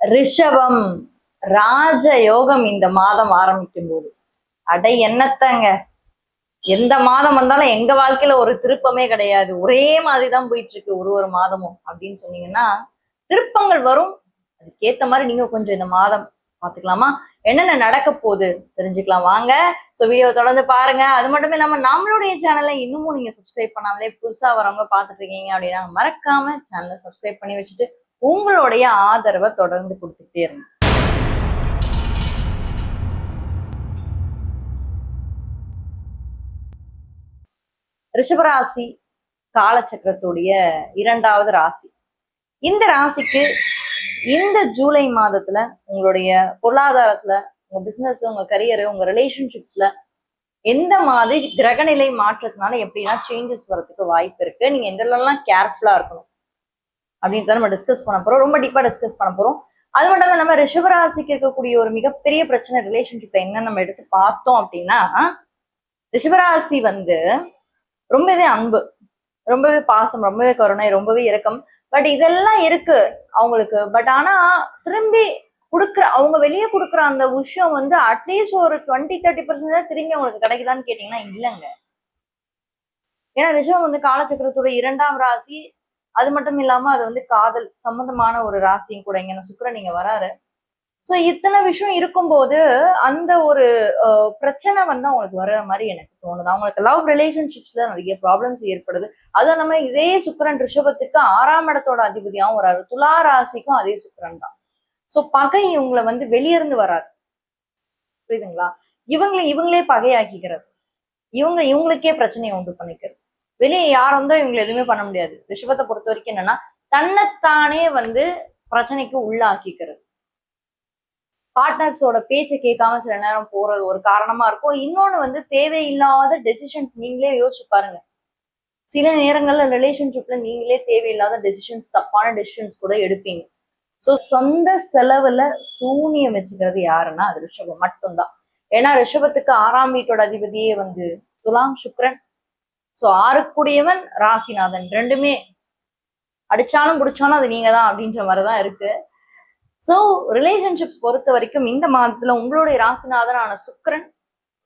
ரிஷபம் ராஜ யோகம் இந்த மாதம் ஆரம்பிக்கும் போது அடை என்னத்தங்க எந்த மாதம் வந்தாலும் எங்க வாழ்க்கையில ஒரு திருப்பமே கிடையாது. ஒரே மாதிரிதான் போயிட்டு இருக்கு ஒரு மாதமும் அப்படின்னு சொன்னீங்கன்னா திருப்பங்கள் வரும். அதுக்கேத்த மாதிரி நீங்க கொஞ்சம் இந்த மாதம் பாத்துக்கலாமா, என்னென்ன நடக்க போகுது தெரிஞ்சுக்கலாம் வாங்க. சோ வீடியோ தொடர்ந்து பாருங்க. அது மட்டும் இல்லாம நம்மளுடைய சேனல்ல இன்னமும் நீங்க சப்ஸ்கிரைப் பண்ணாமலே புதுசா வரவங்க பாத்துட்டு இருக்கீங்க அப்படின்னா மறக்காம சேனலை சப்ஸ்கிரைப் பண்ணி வச்சுட்டு உங்களுடைய ஆதரவை தொடர்ந்து கொடுத்துட்டே இருங்க. ரிஷபராசி காலச்சக்கரத்துடைய 2வது ராசி. இந்த ராசிக்கு இந்த ஜூலை மாதத்துல உங்களுடைய பொருளாதாரத்துல, உங்க பிசினஸ், உங்க கரியர், உங்க ரிலேஷன்ஷிப்ஸ்ல எந்த மாதிரி கிரகநிலை மாற்றத்தினால எப்படின்னா சேஞ்சஸ் வரதுக்கு வாய்ப்பு இருக்கு. நீங்க எந்தெல்லாம் கேர்ஃபுல்லா இருக்கணும் அப்படின்னு நம்ம டிஸ்கஸ் பண்ண போறோம். ரொம்ப டீப்பா டிஸ்கஸ் பண்ண போறோம். அது மட்டும் இல்லாம ரிஷபராசிக்கு இருக்கக்கூடிய ஒரு மிகப்பெரிய பிரச்சனை ரிலேஷன்ஷிப்ல என்ன நம்ம எடுத்து பார்த்தோம் அப்படின்னா, ரிஷபராசி ரொம்பவே அன்பு, ரொம்பவே பாசம், ரொம்பவே கருணை, ரொம்பவே இரக்கம், பட் இதெல்லாம் இருக்கு அவங்களுக்கு. பட் ஆனா திரும்பி அவங்க வெளியே கொடுக்குற அந்த விஷயம் அட்லீஸ்ட் ஒரு 20-30% திரும்பி அவங்களுக்கு கிடைக்குதான்னு கேட்டீங்கன்னா இல்லைங்க. ஏன்னா ரிஷபம் காலச்சக்கரத்தோட 2ஆம் ராசி. அது மட்டும் இல்லாம அது காதல் சம்பந்தமான ஒரு ராசியும் கூட. இங்க சுக்கிரன் நீங்க வராரு. சோ இத்தனை விஷயம் இருக்கும்போது அந்த ஒரு பிரச்சனை அவங்களுக்கு வர்ற மாதிரி எனக்கு தோணுது. அவங்களுக்கு லவ் ரிலேஷன்ஷிப்ஸ்ல நிறைய ப்ராப்ளம்ஸ் ஏற்படுது. அதுவும் நம்ம இதே சுக்கிரன் ரிஷபத்துக்கு 6ஆம் இடத்தோட அதிபதியாகவும் வராரு. துலா ராசிக்கும் அதே சுக்கிரன் தான். சோ பகை இவங்களை வெளியிருந்து வராது, புரியுதுங்களா? இவங்களே பகையாக்கிக்கிறது, இவங்களுக்கே பிரச்சனையை உண்டு பண்ணிக்கிறது. வெளியே யார் இவங்களை எதுவுமே பண்ண முடியாது. ரிஷபத்தை பொறுத்த வரைக்கும் என்னன்னா தன்னைத்தானே பிரச்சனைக்கு உள்ளாக்கிக்கிறது. பார்ட்னர்ஸோட பேச்சை கேட்காம சில நேரம் போறது ஒரு காரணமா இருக்கும். இன்னொன்னு தேவையில்லாத டெசிஷன்ஸ் நீங்களே யோசிச்சு பாருங்க. சில நேரங்கள்ல ரிலேஷன்ஷிப்ல நீங்களே தேவையில்லாத டெசிஷன்ஸ், தப்பான டெசிஷன்ஸ் கூட எடுப்பீங்க. சோ சொந்த செலவுல சூனியம் வச்சுக்கிறது யாருன்னா அது ரிஷபம் மட்டும்தான். ஏன்னா ரிஷபத்துக்கு 6ஆம் வீட்டோட அதிபதியே துலாம் சுக்கிரன். சோ 6க்குடையவன் ராசிநாதன். ரெண்டுமே அடிச்சாலும் பிடிச்சாலும் அது நீங்க தான் அப்படின்ற மாதிரிதான் இருக்கு. சோ ரிலேஷன்ஷிப்ஸ் பொறுத்த வரைக்கும் இந்த மாதத்துல உங்களுடைய ராசிநாதனான சுக்கிரன்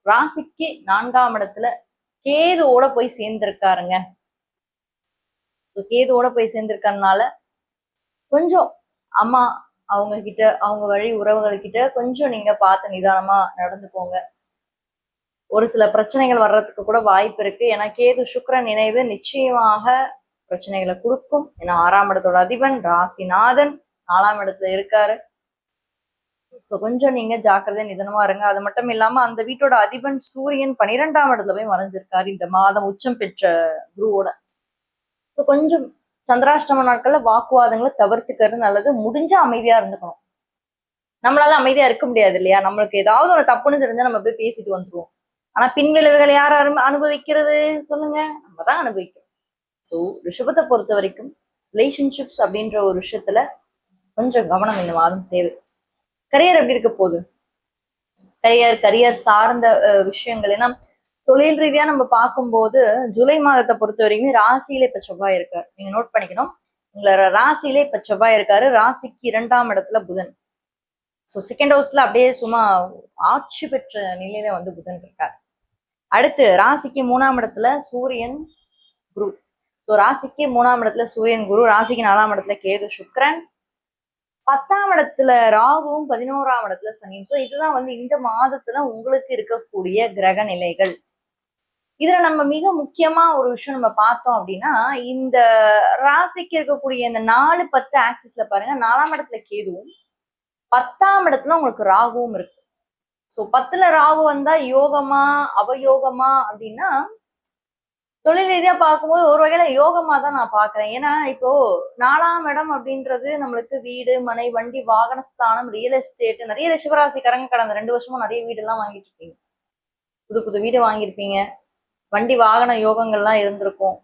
ராசிக்கு 4ஆம் இடத்துல கேதுவோட போய் சேர்ந்திருக்காருங்க. கேதுவோட போய் சேர்ந்திருக்கறதுனால கொஞ்சம் அம்மா அவங்க கிட்ட, அவங்க வழி உறவுகள் கிட்ட கொஞ்சம் நீங்க பார்த்து நிதானமா நடந்துக்கோங்க. ஒரு சில பிரச்சனைகள் வர்றதுக்கு கூட வாய்ப்பு இருக்கு. ஏன்னா கேது சுக்கிரன் இணைவு நிச்சயமாக பிரச்சனைகளை கொடுக்கும். ஏன்னா 6ஆம் இடத்தோட அதிபன் ராசிநாதன் 4ஆம் இடத்துல இருக்காரு. சோ கொஞ்சம் நீங்க ஜாக்கிரதை நிதானமா இருங்க. அது மட்டும் இல்லாம அந்த வீட்டோட அதிபன் சூரியன் 12ஆம் இடத்துல போய் மறைஞ்சிருக்காரு இந்த மாதம் உச்சம் பெற்ற குருவோட. சோ கொஞ்சம் சந்திராஷ்டம நாட்கள்ல வாக்குவாதங்களை தவிர்த்துக்கிறது நல்லது. முடிஞ்சா அமைதியா இருந்துக்கணும். நம்மளால அமைதியா இருக்க முடியாது இல்லையா? நம்மளுக்கு ஏதாவது ஒரு தப்புன்னு தெரிஞ்சா நம்ம போய் பேசிட்டு வந்துருவோம். ஆனா பின்விளைவுகளை யார் அனுபவிக்கிறது சொல்லுங்க? நம்ம தான் அனுபவிக்கிறோம். சோ ரிஷபத்தை பொறுத்த வரைக்கும் ரிலேஷன்ஷிப்ஸ் அப்படின்ற ஒரு விஷயத்துல கொஞ்சம் கவனம் இந்த மாதம் தேவை. கரியர் எப்படி இருக்க போகுது? கரியர் சார்ந்த விஷயங்கள். ஏன்னா தொழில் ரீதியா நம்ம பார்க்கும்போது ஜூலை மாதத்தை பொறுத்த வரைக்கும் ராசியிலே இப்ப செவ்வாய் இருக்காரு. நீங்க நோட் பண்ணிக்கணும். உங்களோட ராசியிலே இப்ப செவ்வாய் இருக்காரு. ராசிக்கு 2ஆம் இடத்துல புதன். சோ செகண்ட் ஹவுஸ்ல அப்படியே சும்மா ஆட்சி பெற்ற நிலையில புதன் இருக்காரு. அடுத்து ராசிக்கு 3ஆம் இடத்துல சூரியன் குரு. ஸோ ராசிக்கு 3ஆம் இடத்துல சூரியன் குரு, ராசிக்கு 4ஆம் இடத்துல கேது சுக்கிரன், 10ஆம் இடத்துல ராகுவும், 11ஆம் இடத்துல சனியும். ஸோ இதுதான் இந்த மாதத்துல உங்களுக்கு இருக்கக்கூடிய கிரக நிலைகள். இதுல நம்ம மிக முக்கியமா ஒரு விஷயம் நம்ம பார்த்தோம் அப்படின்னா, இந்த ராசிக்கு இருக்கக்கூடிய இந்த 4-10 ஆக்சிஸ்ல பாருங்க, 4ஆம் இடத்துல கேதுவும் 10ஆம் இடத்துல உங்களுக்கு ராகுவும் இருக்கு. சோ 10ல ராகு வந்தா யோகமா அவயோகமா அப்படின்னா தொழில் ரீதியா பார்க்கும்போது ஒரு வகையில யோகமா தான் நான் பாக்குறேன். ஏன்னா இப்போ 4ஆம் இடம் அப்படின்றது நம்மளுக்கு வீடு, மனை, வண்டி, வாகன ஸ்தானம், ரியல் எஸ்டேட். நிறைய ரிஷபராசிக்காரங்க கடந்த 2 வருஷமும் நிறைய வீடு எல்லாம் வாங்கிட்டு இருப்பீங்க. புது வீடு வாங்கியிருப்பீங்க. வண்டி வாகன யோகங்கள்லாம் இருந்திருக்கும்.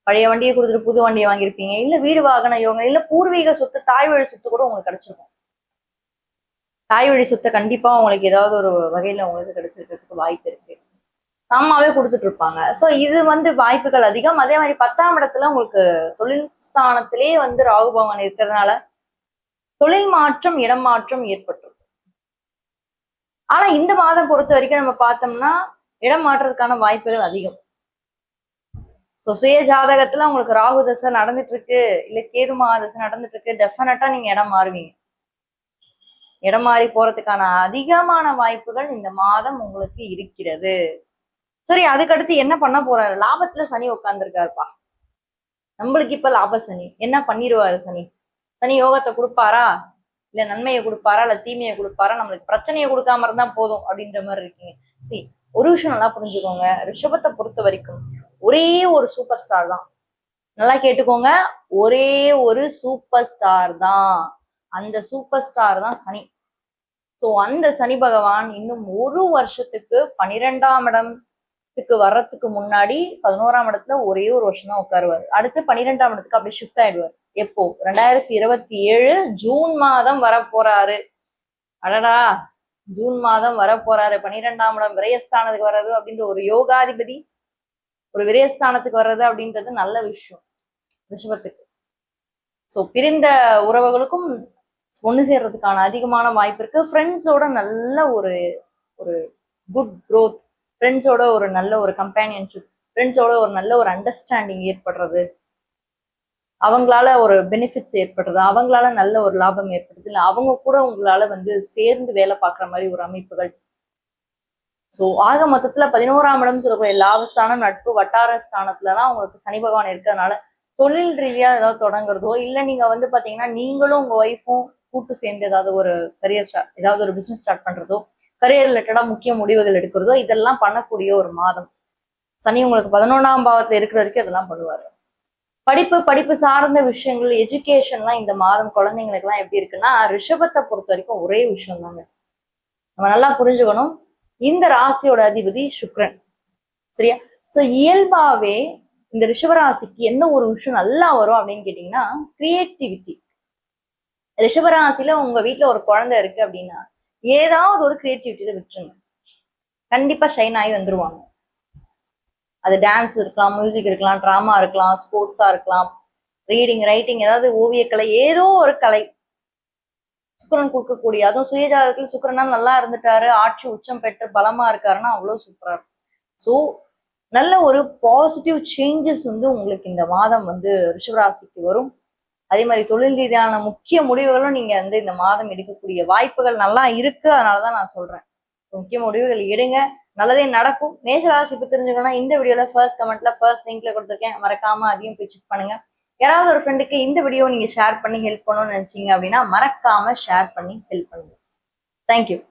பழைய வண்டியை கொடுத்துட்டு புது வண்டியை வாங்கியிருப்பீங்க. இல்ல வீடு வாகன யோகம், இல்ல பூர்வீக சொத்து, தாய் வழி சொத்து கூட உங்களுக்கு கிடைச்சிருக்கும். தாய் வழி சொத்தை கண்டிப்பா உங்களுக்கு ஏதாவது ஒரு வகையில உங்களுக்கு கிடைச்சிருக்கிறதுக்கு வாய்ப்பு இருக்கு. அம்மாவே கொடுத்துட்டு இருப்பாங்க. சோ இது வாய்ப்புகள் அதிகம். அதே மாதிரி 10ஆம் இடத்துல உங்களுக்கு தொழில் ஸ்தானத்திலே ராகு பகவான் இருக்கிறதுனால தொழில் மாற்றம், இடம் மாற்றம் ஏற்பட்டிருக்கும். ஆனா இந்த மாதம் பொறுத்த வரைக்கும் நம்ம பார்த்தோம்னா இடம் மாற்றத்துக்கான வாய்ப்புகள் அதிகம். ஸோ சுய ஜாதகத்துல உங்களுக்கு ராகு தசை நடந்துட்டு இருக்கு, இல்ல கேது தசை நடந்துட்டு இருக்கு, டெஃபினட்டா நீங்க இடம் மாறுவீங்க. இடம் மாறி போறதுக்கான அதிகமான வாய்ப்புகள் இந்த மாதம் உங்களுக்கு இருக்கிறது. சரி, அதுக்கடுத்து என்ன பண்ண போறாரு? லாபத்துல சனி உட்கார்ந்துருக்காருப்பா. நம்மளுக்கு இப்ப லாப சனி என்ன பண்ணிடுவாரு? சனி யோகத்தை கொடுப்பாரா, இல்ல நன்மையை கொடுப்பாரா, இல்ல தீமையை கொடுப்பாரா? நம்மளுக்கு பிரச்சனையை கொடுக்காம இருந்தா போதும் அப்படின்ற மாதிரி இருக்கீங்க. சி, ஒரு விஷயம் நல்லா புரிஞ்சுக்கோங்க. ரிஷபத்தை பொறுத்த வரைக்கும் ஒரே ஒரு சூப்பர் ஸ்டார் தான். நல்லா கேட்டுக்கோங்க, ஒரே ஒரு சூப்பர் ஸ்டார் தான். அந்த சூப்பர் ஸ்டார் தான் சனி. ஸோ அந்த சனி பகவான் இன்னும் ஒரு வருஷத்துக்கு 12ஆம் இடத்துக்கு வர்றதுக்கு முன்னாடி 11ஆம் இடத்துல ஒரே ஒரு வருஷம் தான் உட்காருவார். அடுத்து 12ஆம் இடத்துக்கு அப்படியே ஷிஃப்ட் ஆயிடுவார். எப்போ? 2027 ஜூன் மாதம் வரப்போறாரு. அடடா, ஜூன் மாதம் வரப்போறாரு. 12ஆம் இடம் விரயஸ்தானத்துக்கு வர்றது அப்படின்ற ஒரு யோகாதிபதி ஒரு விரயஸ்தானத்துக்கு வர்றது அப்படின்றது நல்ல விஷயம் ரிஷபத்துக்கு. ஸோ பிரிந்த உறவுகளுக்கும் ஒன்று சேர்றதுக்கான அதிகமான வாய்ப்பு இருக்கு. ஃப்ரெண்ட்ஸோட நல்ல ஒரு ஒரு குட் க்ரோத், ஃப்ரெண்ட்ஸோட ஒரு நல்ல ஒரு கம்பேனியன்ஷிப், ஃப்ரெண்ட்ஸோட ஒரு நல்ல ஒரு அண்டர்ஸ்டாண்டிங் ஏற்படுறது, அவங்களால ஒரு பெனிஃபிட்ஸ் ஏற்படுறது, அவங்களால நல்ல ஒரு லாபம் ஏற்படுறது, இல்லை அவங்க கூட உங்களால சேர்ந்து வேலை பார்க்குற மாதிரி ஒரு அமைப்புகள். ஸோ ஆக மொத்தத்துல 11ஆம் இடம் சொல்லக்கூடிய லாபஸ்தானம், நட்பு, வட்டார ஸ்தானத்துலதான் உங்களுக்கு சனி பகவான் இருக்கிறதுனால தொழில் ரீதியா ஏதாவது தொடங்குறதோ, இல்லை நீங்க பாத்தீங்கன்னா நீங்களும் உங்க ஒய்ஃபும் கூட்டு சேர்ந்து ஏதாவது ஒரு கரியர் ஸ்டார்ட், ஏதாவது ஒரு பிசினஸ் ஸ்டார்ட் பண்றதோ, கரியர் ரிலேட்டடா முக்கிய முடிவுகள் எடுக்கிறதோ, இதெல்லாம் பண்ணக்கூடிய ஒரு மாதம். சனி உங்களுக்கு 11ஆம் பாவத்துல இருக்கிற வரைக்கும் இதெல்லாம் பண்ணுவாரு. படிப்பு சார்ந்த விஷயங்கள், எஜுகேஷன்லாம் இந்த மாதம் குழந்தைங்களுக்கு எல்லாம் எப்படி இருக்குன்னா, ரிஷபத்தை பொறுத்த வரைக்கும் ஒரே விஷயம் தாங்க. நம்ம நல்லா புரிஞ்சுக்கணும், இந்த ராசியோட அதிபதி சுக்ரன். சரியா? சோ இயல்பாவே இந்த ரிஷபராசிக்கு என்ன ஒரு விஷயம் நல்லா வரும் அப்படின்னு கேட்டீங்கன்னா, கிரியேட்டிவிட்டி. ரிஷபராசியில உங்க வீட்டுல ஒரு குழந்தை இருக்கு அப்படின்னா ஏதாவது ஒரு கிரியேட்டிவிட்டியில விட்டுருங்க, கண்டிப்பா ஷைன் ஆகி வந்துருவாங்க. அது டான்ஸ் இருக்கலாம், மியூசிக் இருக்கலாம், டிராமா இருக்கலாம், ஸ்போர்ட்ஸா இருக்கலாம், ரீடிங், ரைட்டிங், ஏதாவது ஓவியக்கலை, ஏதோ ஒரு கலை சுக்கரன் கொடுக்கக்கூடிய. அதுவும் சுயஜாதகத்தில் சுக்கரனா நல்லா இருந்துட்டாரு, ஆட்சி உச்சம் பெற்று பலமா இருக்காருன்னா அவ்வளவு சூப்பரா இருக்கும். ஸோ நல்ல ஒரு பாசிட்டிவ் சேஞ்சஸ் உங்களுக்கு இந்த மாதம் ரிஷபராசிக்கு வரும். அதே மாதிரி தொழில் ரீதியான முக்கிய முடிவுகளும் நீங்க இந்த மாதம் எடுக்கக்கூடிய வாய்ப்புகள் நல்லா இருக்கு. அதனாலதான் நான் சொல்றேன், முக்கிய முடிவுகள் எடுங்க, நல்லதே நடக்கும். மேஷராசி இப்ப தெரிஞ்சுக்கணும்னா இந்த வீடியோல ஃபர்ஸ்ட் கமெண்ட்ல ஃபர்ஸ்ட் லிங்க்ல கொடுத்துருக்கேன், மறக்காம அதையும் போய் செக் பண்ணுங்க. யாராவது ஒரு ஃப்ரெண்டுக்கு இந்த வீடியோ நீங்க ஷேர் பண்ணி ஹெல்ப் பண்ணணும்னு நினைச்சீங்க அப்படின்னா மறக்காம ஷேர் பண்ணி ஹெல்ப் பண்ணுங்க. தேங்க்யூ.